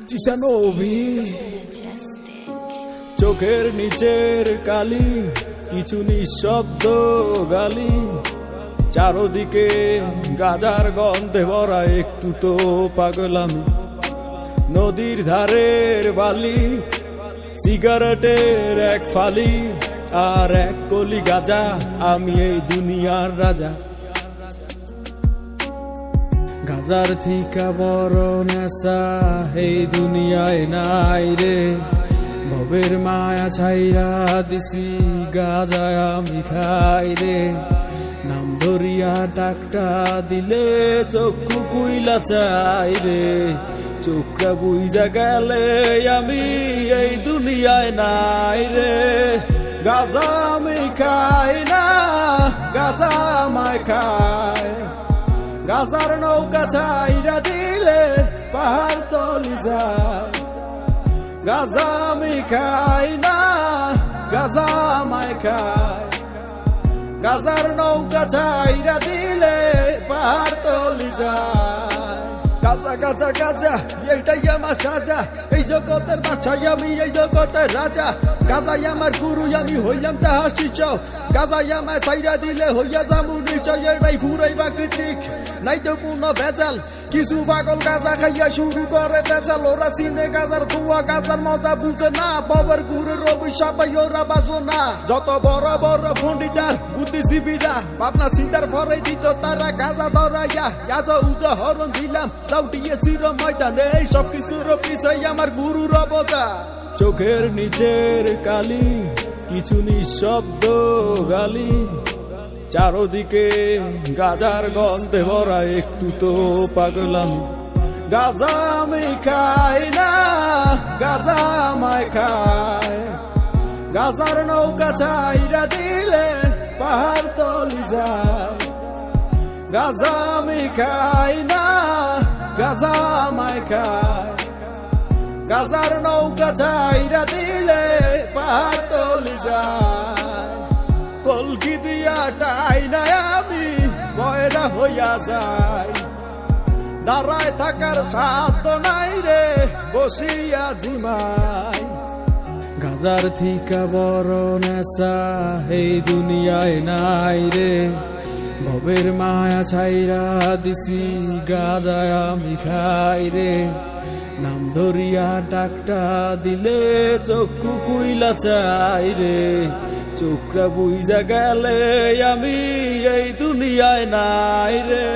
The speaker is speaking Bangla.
জিসানবি চোখের নিচের কালি, কিছু নিঃশব্দ গালি, চারদিকে গাজার গন্ধে ভরা, একটু তো পাগলামি। নদীর ধারের বালি, সিগারেটের এক ফালি, আর এক কলি গাজা, আমি এই দুনিয়ার রাজা। গাজার থিকা বড় নেশা এই দুনিয়ায় নাই রে, ভবের মায়া ছাইরা দিছি গাজায় আমি খাই রে। নাম ধরিয়া ডাকটা দিলে চক্ষু কুইলা চাই রে, চোখটা বুইজা গেলে আমি এই দুনিয়ায় নাই রে। গাজা আমি খাই না, গাজা আমায় খায়, গাজার নৌকা ছাইরা দিলে পাহাড় তলি যায়। গাজা আমি খাই না, গাজা আমায় খায়, গাজার নৌকা ছাইরা দিলে পাহাড় তলি যায়। গাজা গাজা গাজা এইটাই আমার সাজা, এই জগতের বাদশাহ আমি, এই জগতের রাজা। গাজাই আমার গুরু, আমি হইলাম তাহার শিষ্য। গাজাই আমায় ছাইরা দিলে হইয়া যামু নিশ্চয়, এটাই পুরাই প্রাকৃতিক, নাই তো কোনো ভেজাল। কিছু পাগল গাজা খাইয়া শুরু করে ভেজাল, ওরা চিনে গাজার ধোয়া, গাজার মজা বুঝে না, বাবার গুরুর অভিশাপাই ওরা বাজো না। যত বড় বড় পণ্ডিতার বুদ্ধিজীবীরা ভাবনা চিন্তার পরে দিত তারা গাজা ধরাইয়া, গাজা উদাহরণ দিলাম লাউটিয়ে চির ময়দানে, এই সব কিছুর পিছাই আমার গুরুর অবদান। চোখের নিচের কালি, কিছু নিঃশব্দ গালি, চারদিকে গাজার গন্ধে ভরা, একটু তো পাগলামি। গাজা আমি খাই না, গাজা আমায় খায়, গাজার নৌকা ছাইরা দিলে পাহাড় তলি যায়। গাজা আমি খাই না, গাজা আমায় খায়, গাজার নৌকা ছাইরা দিলে পাহাড় তলি যায়। কলকি দিয়া টাই না আমি বয়রা হইয়া যাই, দাঁড়ায় থাকার সাধ্য নাই রে, বসিয়া জিমাই। গাজার থিকা বড় নেশা এই দুনিয়ায় নাই রে, ভবের মায়া ছাইরা দিছি গাজায় আমি খাই রে। নাম ধরিয়া ডাকটা দিলে চক্ষু কুইলা চাই রে, চোখটা বুইজা গেলে আমি এই দুনিয়ায় নাই রে।